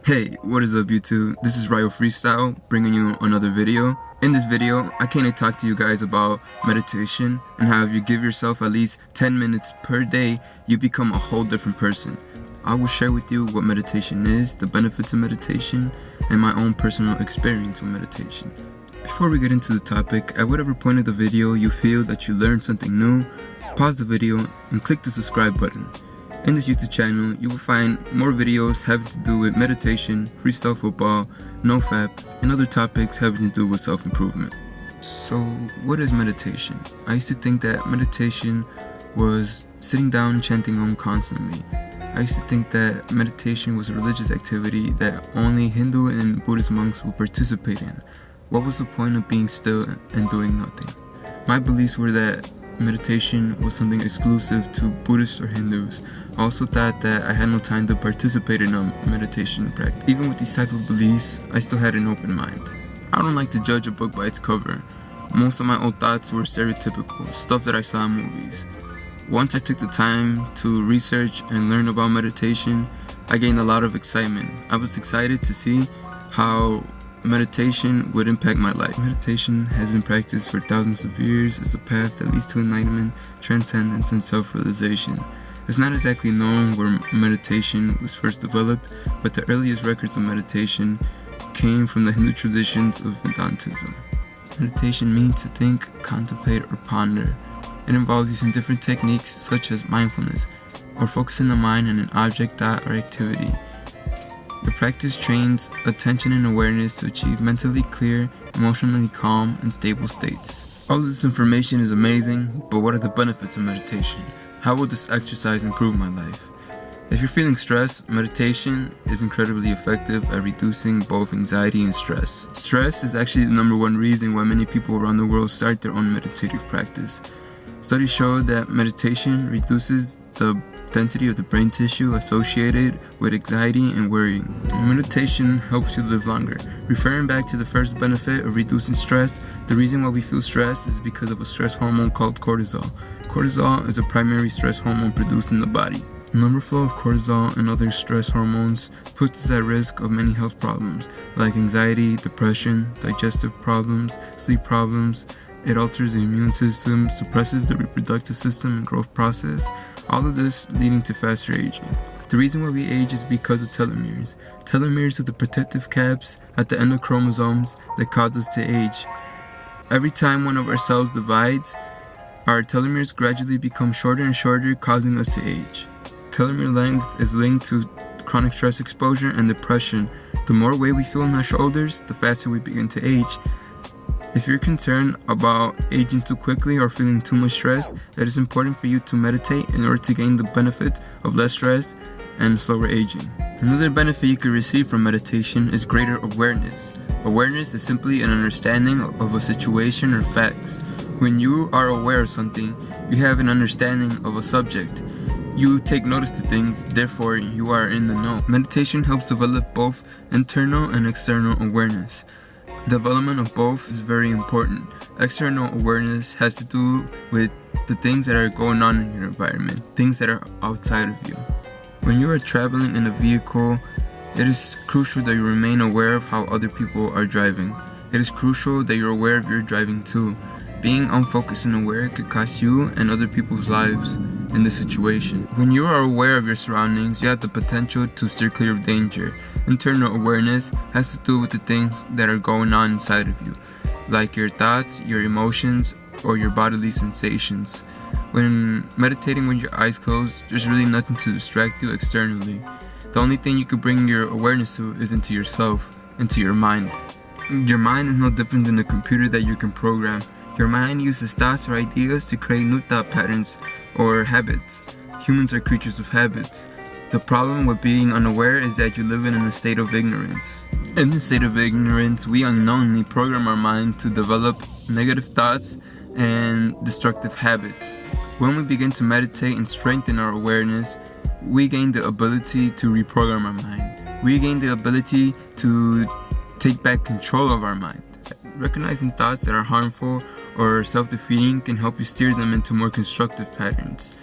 Hey, what is up YouTube? This is Ryo Freestyle, bringing you another video. In this video, I came to talk to you guys about meditation and how if you give yourself at least 10 minutes per day, you become a whole different person. I will share with you what meditation is, the benefits of meditation, and my own personal experience with meditation. Before we get into the topic, at whatever point of the video you feel that you learned something new, pause the video and click the subscribe button. In this YouTube channel, you will find more videos having to do with meditation, freestyle football, nofap, and other topics having to do with self-improvement. So, what is meditation? I used to think that meditation was sitting down chanting Om constantly. I used to think that meditation was a religious activity that only Hindu and Buddhist monks would participate in. What was the point of being still and doing nothing? My beliefs were that meditation was something exclusive to Buddhists or Hindus. I also thought that I had no time to participate in a meditation practice. Even with these type of beliefs, I still had an open mind. I don't like to judge a book by its cover. Most of my old thoughts were stereotypical, stuff that I saw in movies. Once I took the time to research and learn about meditation, I gained a lot of excitement. I was excited to see how meditation would impact my life. Meditation has been practiced for thousands of years as a path that leads to enlightenment, transcendence, and self-realization. It's not exactly known where meditation was first developed, but the earliest records of meditation came from the Hindu traditions of Vedantism. Meditation means to think, contemplate, or ponder. It involves using different techniques such as mindfulness, or focusing the mind on an object, thought, or activity. The practice trains attention and awareness to achieve mentally clear, emotionally calm, and stable states. All of this information is amazing, but what are the benefits of meditation? How will this exercise improve my life? If you're feeling stressed, meditation is incredibly effective at reducing both anxiety and stress. Stress is actually the #1 reason why many people around the world start their own meditative practice. Studies show that meditation reduces the density of the brain tissue associated with anxiety and worrying. Meditation helps you live longer. Referring back to the first benefit of reducing stress, the reason why we feel stress is because of a stress hormone called cortisol. Cortisol is a primary stress hormone produced in the body. The overflow of cortisol and other stress hormones puts us at risk of many health problems like anxiety, depression, digestive problems, sleep problems. It alters the immune system, suppresses the reproductive system and growth process, all of this leading to faster aging. The reason why we age is because of telomeres. Telomeres are the protective caps at the end of chromosomes that cause us to age. Every time one of our cells divides, our telomeres gradually become shorter and shorter, causing us to age. Telomere length is linked to chronic stress exposure and depression. The more weight we feel on our shoulders, the faster we begin to age. If you're concerned about aging too quickly or feeling too much stress, it is important for you to meditate in order to gain the benefits of less stress and slower aging. Another benefit you can receive from meditation is greater awareness. Awareness is simply an understanding of a situation or facts. When you are aware of something, you have an understanding of a subject. You take notice to things, therefore you are in the know. Meditation helps develop both internal and external awareness. Development of both is very important. External awareness has to do with the things that are going on in your environment, things that are outside of you. When you are traveling in a vehicle, it is crucial that you remain aware of how other people are driving. It is crucial that you're aware of your driving too. Being unfocused and aware could cost you and other people's lives in this situation. When you are aware of your surroundings, you have the potential to steer clear of danger. Internal awareness has to do with the things that are going on inside of you, like your thoughts, your emotions, or your bodily sensations. When meditating with your eyes closed, there's really nothing to distract you externally. The only thing you can bring your awareness to is into yourself, into your mind. Your mind is no different than a computer that you can program. Your mind uses thoughts or ideas to create new thought patterns or habits. Humans are creatures of habits. The problem with being unaware is that you live in a state of ignorance. In this state of ignorance, we unknowingly program our mind to develop negative thoughts and destructive habits. When we begin to meditate and strengthen our awareness, we gain the ability to reprogram our mind. We gain the ability to take back control of our mind. Recognizing thoughts that are harmful or self-defeating can help you steer them into more constructive patterns.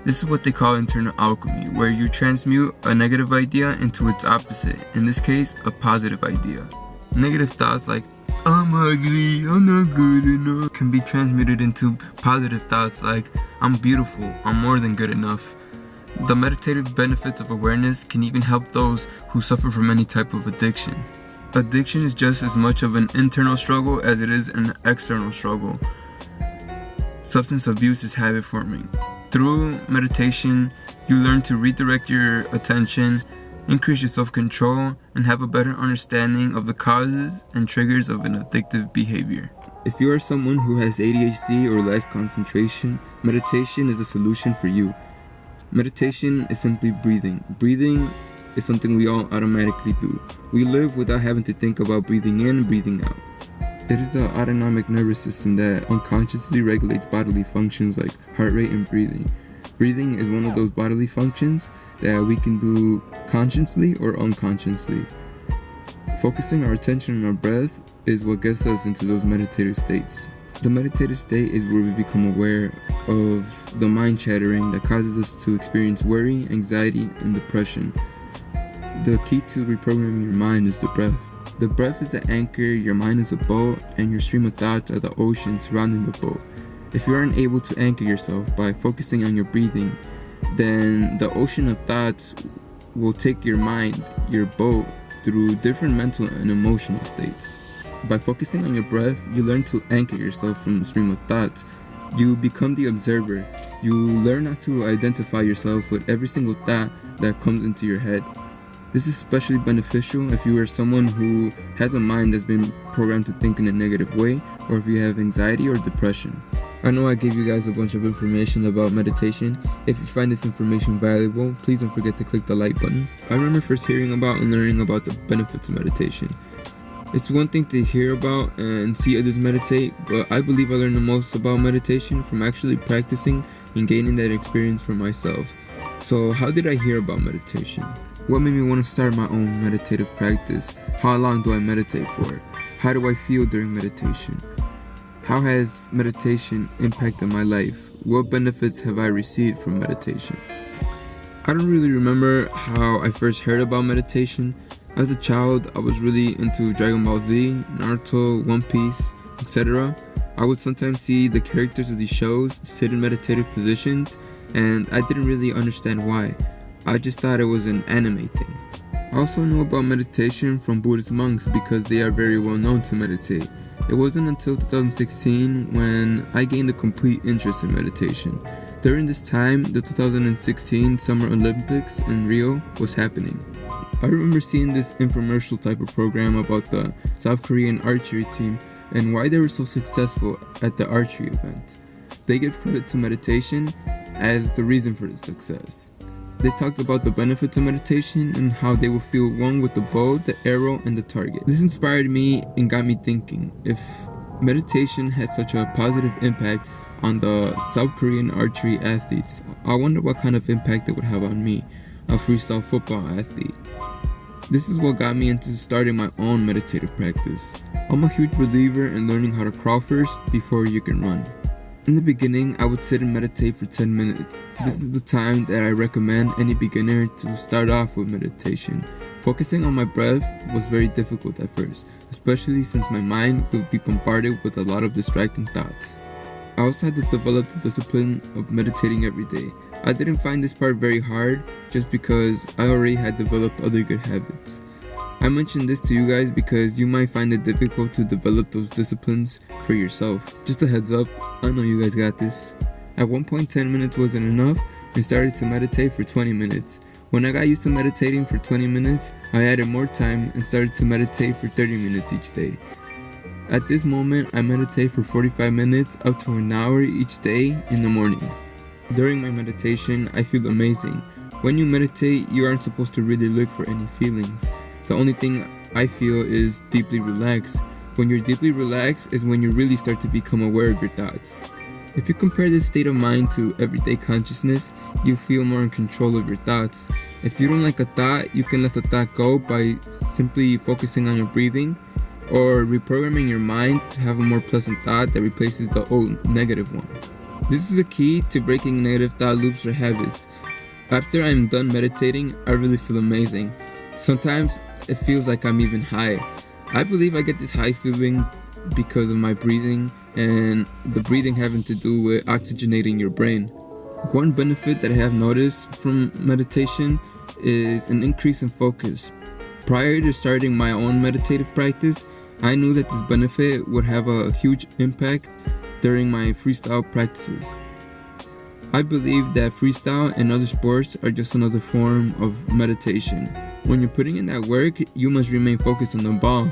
This is what they call internal alchemy, where you transmute a negative idea into its opposite, in this case, a positive idea. Negative thoughts like, I'm ugly, I'm not good enough, can be transmuted into positive thoughts like, I'm beautiful, I'm more than good enough. The meditative benefits of awareness can even help those who suffer from any type of addiction. Addiction is just as much of an internal struggle as it is an external struggle. Substance abuse is habit forming. Through meditation, you learn to redirect your attention, increase your self-control, and have a better understanding of the causes and triggers of an addictive behavior. If you are someone who has ADHD or less concentration, meditation is the solution for you. Meditation is simply breathing. Breathing is something we all automatically do. We live without having to think about breathing in and breathing out. It is the autonomic nervous system that unconsciously regulates bodily functions like heart rate and breathing. Breathing is one of those bodily functions that we can do consciously or unconsciously. Focusing our attention on our breath is what gets us into those meditative states. The meditative state is where we become aware of the mind chattering that causes us to experience worry, anxiety, and depression. The key to reprogramming your mind is the breath. The breath is the anchor, your mind is a boat, and your stream of thoughts are the ocean surrounding the boat. If you aren't able to anchor yourself by focusing on your breathing, then the ocean of thoughts will take your mind, your boat, through different mental and emotional states. By focusing on your breath, you learn to anchor yourself from the stream of thoughts. You become the observer. You learn not to identify yourself with every single thought that comes into your head. This is especially beneficial if you are someone who has a mind that's been programmed to think in a negative way, or if you have anxiety or depression. I know I gave you guys a bunch of information about meditation. If you find this information valuable, please don't forget to click the like button. I remember first hearing about and learning about the benefits of meditation. It's one thing to hear about and see others meditate, but I believe I learned the most about meditation from actually practicing and gaining that experience for myself. So how did I hear about meditation? What made me want to start my own meditative practice? How long do I meditate for? How do I feel during meditation? How has meditation impacted my life? What benefits have I received from meditation? I don't really remember how I first heard about meditation. As a child, I was really into Dragon Ball Z, Naruto, One Piece, etc. I would sometimes see the characters of these shows sit in meditative positions, and I didn't really understand why. I just thought it was an anime thing. I also know about meditation from Buddhist monks because they are very well known to meditate. It wasn't until 2016 when I gained a complete interest in meditation. During this time, the 2016 Summer Olympics in Rio was happening. I remember seeing this infomercial type of program about the South Korean archery team and why they were so successful at the archery event. They give credit to meditation as the reason for the success. They talked about the benefits of meditation and how they will feel one with the bow, the arrow, and the target. This inspired me and got me thinking, if meditation had such a positive impact on the South Korean archery athletes, I wonder what kind of impact it would have on me, a freestyle football athlete. This is what got me into starting my own meditative practice. I'm a huge believer in learning how to crawl first before you can run. In the beginning, I would sit and meditate for 10 minutes. This is the time that I recommend any beginner to start off with meditation. Focusing on my breath was very difficult at first, especially since my mind would be bombarded with a lot of distracting thoughts. I also had to develop the discipline of meditating every day. I didn't find this part very hard just because I already had developed other good habits. I mentioned this to you guys because you might find it difficult to develop those disciplines for yourself. Just a heads up, I know you guys got this. At one point 10 minutes wasn't enough and started to meditate for 20 minutes. When I got used to meditating for 20 minutes, I added more time and started to meditate for 30 minutes each day. At this moment, I meditate for 45 minutes up to an hour each day in the morning. During my meditation, I feel amazing. When you meditate, you aren't supposed to really look for any feelings. The only thing I feel is deeply relaxed. When you're deeply relaxed is when you really start to become aware of your thoughts. If you compare this state of mind to everyday consciousness, you feel more in control of your thoughts. If you don't like a thought, you can let the thought go by simply focusing on your breathing or reprogramming your mind to have a more pleasant thought that replaces the old negative one. This is the key to breaking negative thought loops or habits. After I'm done meditating, I really feel amazing. Sometimes it feels like I'm even high. I believe I get this high feeling because of my breathing, and the breathing having to do with oxygenating your brain. One benefit that I have noticed from meditation is an increase in focus. Prior to starting my own meditative practice, I knew that this benefit would have a huge impact during my freestyle practices. I believe that freestyle and other sports are just another form of meditation. When you're putting in that work, you must remain focused on the ball.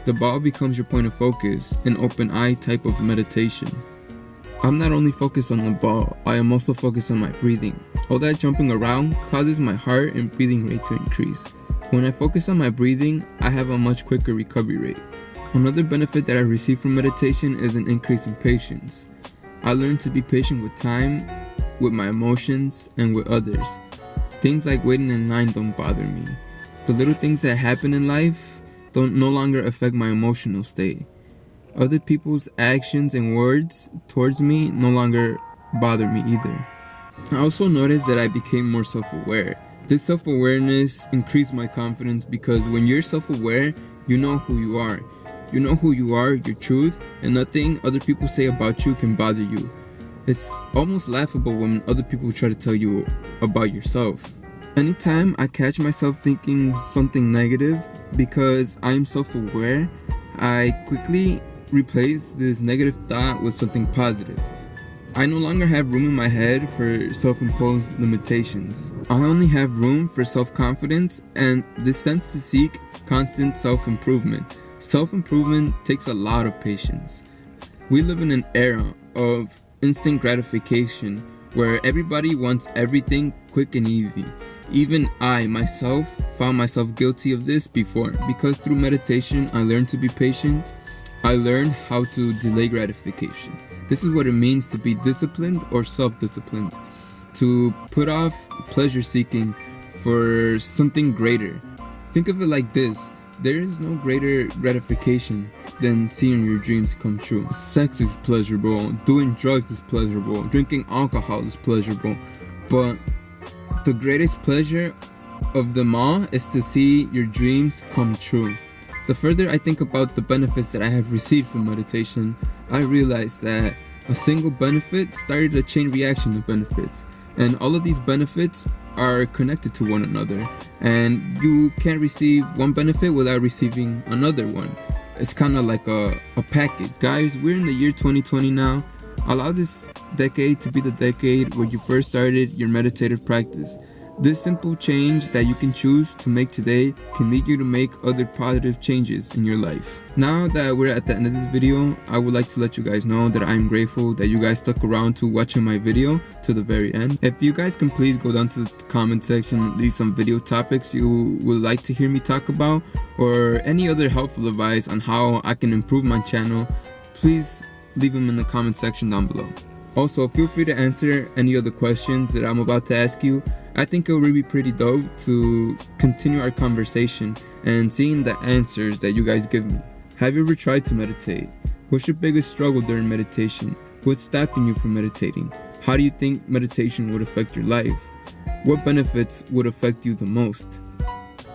The ball becomes your point of focus, an open eye type of meditation. I'm not only focused on the ball, I am also focused on my breathing. All that jumping around causes my heart and breathing rate to increase. When I focus on my breathing, I have a much quicker recovery rate. Another benefit that I receive from meditation is an increase in patience. I learned to be patient with time, with my emotions, and with others. Things like waiting in line don't bother me. The little things that happen in life don't no longer affect my emotional state. Other people's actions and words towards me no longer bother me either. I also noticed that I became more self-aware. This self-awareness increased my confidence because when you're self-aware, you know who you are. You know who you are, your truth, and nothing other people say about you can bother you. It's almost laughable when other people try to tell you about yourself. Anytime I catch myself thinking something negative, because I'm self-aware, I quickly replace this negative thought with something positive. I no longer have room in my head for self-imposed limitations. I only have room for self-confidence and this sense to seek constant self-improvement. Self-improvement takes a lot of patience. We live in an era of instant gratification where everybody wants everything quick and easy. Even I, myself, found myself guilty of this before because through meditation, I learned to be patient. I learned how to delay gratification. This is what it means to be disciplined or self-disciplined. To put off pleasure seeking for something greater. Think of it like this. There is no greater gratification than seeing your dreams come true. Sex is pleasurable. Doing drugs is pleasurable. Drinking alcohol is pleasurable. But the greatest pleasure of them all is to see your dreams come true. The further I think about the benefits that I have received from meditation, I realize that a single benefit started a chain reaction of benefits. And all of these benefits are connected to one another. And you can't receive one benefit without receiving another one. It's kind of like a package. Guys, we're in the year 2020 now. Allow this decade to be the decade where you first started your meditative practice. This simple change that you can choose to make today can lead you to make other positive changes in your life. Now that we're at the end of this video, I would like to let you guys know that I'm grateful that you guys stuck around to watching my video to the very end. If you guys can please go down to the comment section and leave some video topics you would like to hear me talk about, or any other helpful advice on how I can improve my channel, please leave them in the comment section down below. Also, feel free to answer any other questions that I'm about to ask you. I think it will really be pretty dope to continue our conversation and seeing the answers that you guys give me. Have you ever tried to meditate? What's your biggest struggle during meditation? What's stopping you from meditating? How do you think meditation would affect your life? What benefits would affect you the most?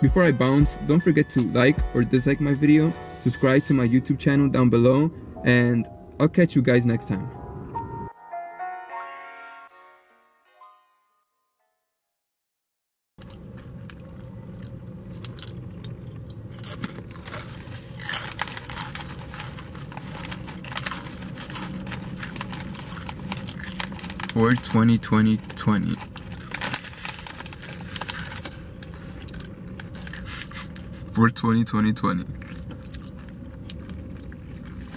Before I bounce, don't forget to like or dislike my video, subscribe to my YouTube channel down below, and I'll catch you guys next time. For 2020. For 2020.